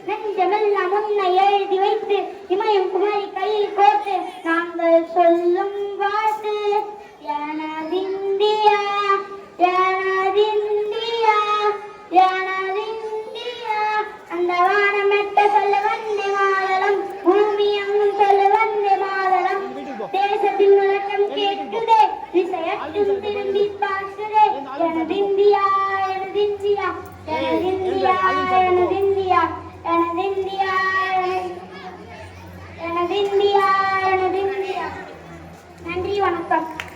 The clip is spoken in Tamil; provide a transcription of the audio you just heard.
நெஞ்சமெல்லாம் உன்னை எழுதி வைத்து இமயம் குமரி கையில் கோர்த்து நாங்கள் சொல்லும் வாக்கு எனதிந்தியா எனதிந்தியா எனதிந்தியா. அந்த வானமெட்ட சொல்ல வந்தே மாதளம், பூமி அங்கும் சொல்ல வந்தே மாதளம். தேசத்தின் முழக்கம் கேட்குதே, திசையட்டும் திரும்பி பார்க்குதே. எனதிந்தியா எனதிந்தியா எனதிந்தியா எனதிந்தியா எனதிந்தியா எனதிந்தியா எனதிந்தியா. நன்றி, வணக்கம்.